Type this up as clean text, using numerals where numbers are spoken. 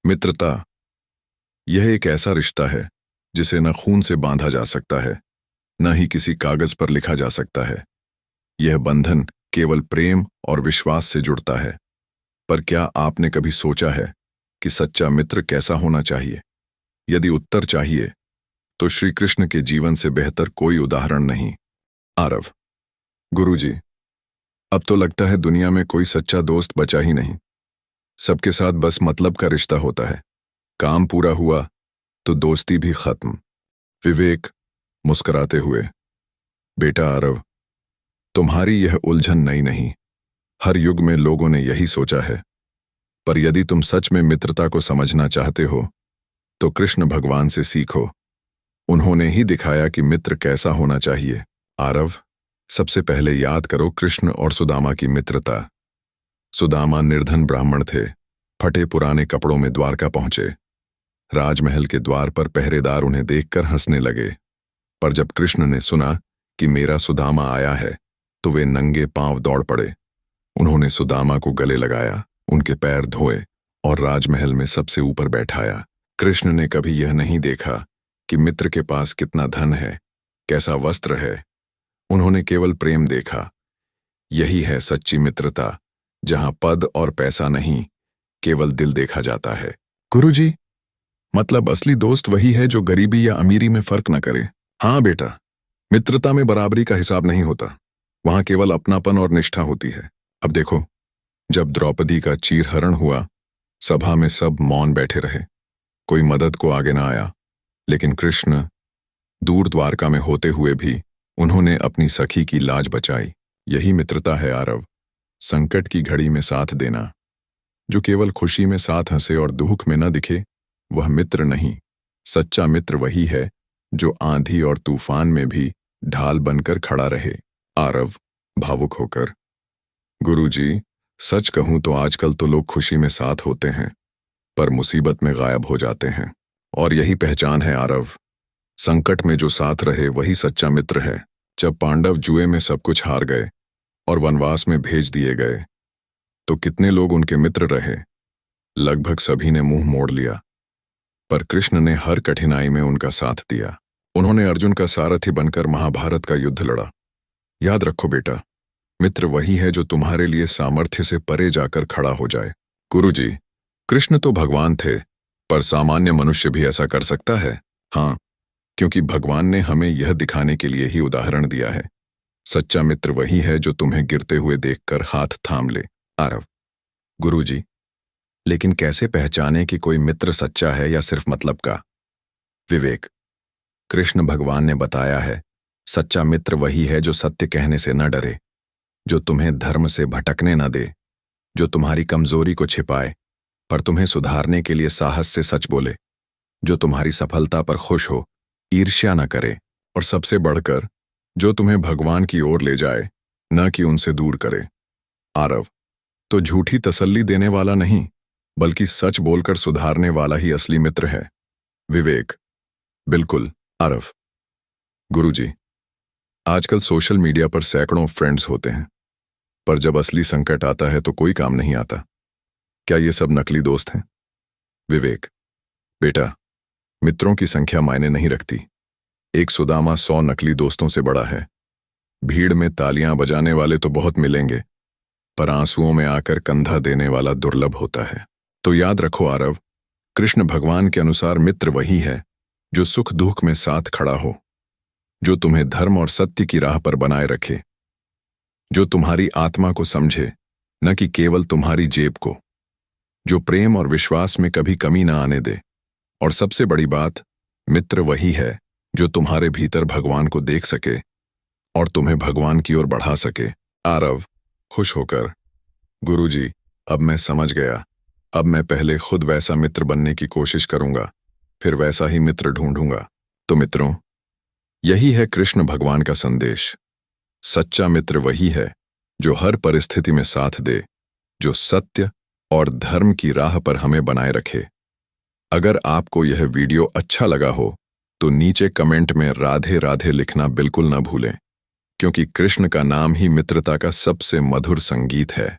मित्रता यह एक ऐसा रिश्ता है जिसे न खून से बांधा जा सकता है, न ही किसी कागज पर लिखा जा सकता है। यह बंधन केवल प्रेम और विश्वास से जुड़ता है। पर क्या आपने कभी सोचा है कि सच्चा मित्र कैसा होना चाहिए? यदि उत्तर चाहिए तो श्री कृष्ण के जीवन से बेहतर कोई उदाहरण नहीं। आरव: गुरुजी, अब तो लगता है दुनिया में कोई सच्चा दोस्त बचा ही नहीं। सबके साथ बस मतलब का रिश्ता होता है। काम पूरा हुआ तो दोस्ती भी खत्म। विवेक मुस्कुराते हुए: बेटा आरव, तुम्हारी यह उलझन नई नहीं। हर युग में लोगों ने यही सोचा है। पर यदि तुम सच में मित्रता को समझना चाहते हो तो कृष्ण भगवान से सीखो। उन्होंने ही दिखाया कि मित्र कैसा होना चाहिए। आरव, सबसे पहले याद करो कृष्ण और सुदामा की मित्रता। सुदामा निर्धन ब्राह्मण थे। फटे पुराने कपड़ों में द्वारका पहुंचे। राजमहल के द्वार पर पहरेदार उन्हें देखकर हंसने लगे। पर जब कृष्ण ने सुना कि मेरा सुदामा आया है तो वे नंगे पांव दौड़ पड़े। उन्होंने सुदामा को गले लगाया, उनके पैर धोए और राजमहल में सबसे ऊपर बैठाया। कृष्ण ने कभी यह नहीं देखा कि मित्र के पास कितना धन है, कैसा वस्त्र है। उन्होंने केवल प्रेम देखा। यही है सच्ची मित्रता, जहां पद और पैसा नहीं, केवल दिल देखा जाता है। गुरुजी, मतलब असली दोस्त वही है जो गरीबी या अमीरी में फर्क न करे। हाँ बेटा, मित्रता में बराबरी का हिसाब नहीं होता। वहां केवल अपनापन और निष्ठा होती है। अब देखो, जब द्रौपदी का चीरहरण हुआ, सभा में सब मौन बैठे रहे। कोई मदद को आगे ना आया। लेकिन कृष्ण दूर द्वारका में होते हुए भी उन्होंने अपनी सखी की लाज बचाई। यही मित्रता है आरव, संकट की घड़ी में साथ देना। जो केवल खुशी में साथ हंसे और दुख में न दिखे, वह मित्र नहीं। सच्चा मित्र वही है जो आंधी और तूफान में भी ढाल बनकर खड़ा रहे। आरव भावुक होकर: गुरुजी, सच कहूं तो आजकल तो लोग खुशी में साथ होते हैं पर मुसीबत में गायब हो जाते हैं। और यही पहचान है आरव। संकट में जो साथ रहे वही सच्चा मित्र है। जब पांडव जुए में सब कुछ हार गए और वनवास में भेज दिए गए तो कितने लोग उनके मित्र रहे? लगभग सभी ने मुंह मोड़ लिया। पर कृष्ण ने हर कठिनाई में उनका साथ दिया। उन्होंने अर्जुन का सारथी बनकर महाभारत का युद्ध लड़ा। याद रखो बेटा, मित्र वही है जो तुम्हारे लिए सामर्थ्य से परे जाकर खड़ा हो जाए। गुरुजी, कृष्ण तो भगवान थे, पर सामान्य मनुष्य भी ऐसा कर सकता है? हाँ, क्योंकि भगवान ने हमें यह दिखाने के लिए ही उदाहरण दिया है। सच्चा मित्र वही है जो तुम्हें गिरते हुए देखकर हाथ थाम ले। आरव: गुरुजी, लेकिन कैसे पहचाने कि कोई मित्र सच्चा है या सिर्फ मतलब का? विवेक: कृष्ण भगवान ने बताया है, सच्चा मित्र वही है जो सत्य कहने से न डरे, जो तुम्हें धर्म से भटकने न दे, जो तुम्हारी कमजोरी को छिपाए पर तुम्हें सुधारने के लिए साहस से सच बोले, जो तुम्हारी सफलता पर खुश हो, ईर्ष्या न करे, और सबसे बढ़कर जो तुम्हें भगवान की ओर ले जाए, न कि उनसे दूर करे। आरव: तो झूठी तसल्ली देने वाला नहीं, बल्कि सच बोलकर सुधारने वाला ही असली मित्र है। विवेक: बिल्कुल आरव। गुरुजी, आजकल सोशल मीडिया पर सैकड़ों फ्रेंड्स होते हैं, पर जब असली संकट आता है तो कोई काम नहीं आता। क्या ये सब नकली दोस्त हैं? विवेक: बेटा, मित्रों की संख्या मायने नहीं रखती। एक सुदामा 100 नकली दोस्तों से बड़ा है। भीड़ में तालियां बजाने वाले तो बहुत मिलेंगे, पर आंसुओं में आकर कंधा देने वाला दुर्लभ होता है। तो याद रखो आरव, कृष्ण भगवान के अनुसार मित्र वही है जो सुख दुख में साथ खड़ा हो, जो तुम्हें धर्म और सत्य की राह पर बनाए रखे, जो तुम्हारी आत्मा को समझे, न कि केवल तुम्हारी जेब को, जो प्रेम और विश्वास में कभी कमी न आने दे। और सबसे बड़ी बात, मित्र वही है जो तुम्हारे भीतर भगवान को देख सके और तुम्हें भगवान की ओर बढ़ा सके। आरव खुश होकर: गुरुजी, अब मैं समझ गया। अब मैं पहले खुद वैसा मित्र बनने की कोशिश करूंगा, फिर वैसा ही मित्र ढूंढूंगा। तो मित्रों, यही है कृष्ण भगवान का संदेश। सच्चा मित्र वही है जो हर परिस्थिति में साथ दे, जो सत्य और धर्म की राह पर हमें बनाए रखे। अगर आपको यह वीडियो अच्छा लगा हो तो नीचे कमेंट में राधे राधे लिखना बिल्कुल न भूलें, क्योंकि कृष्ण का नाम ही मित्रता का सबसे मधुर संगीत है।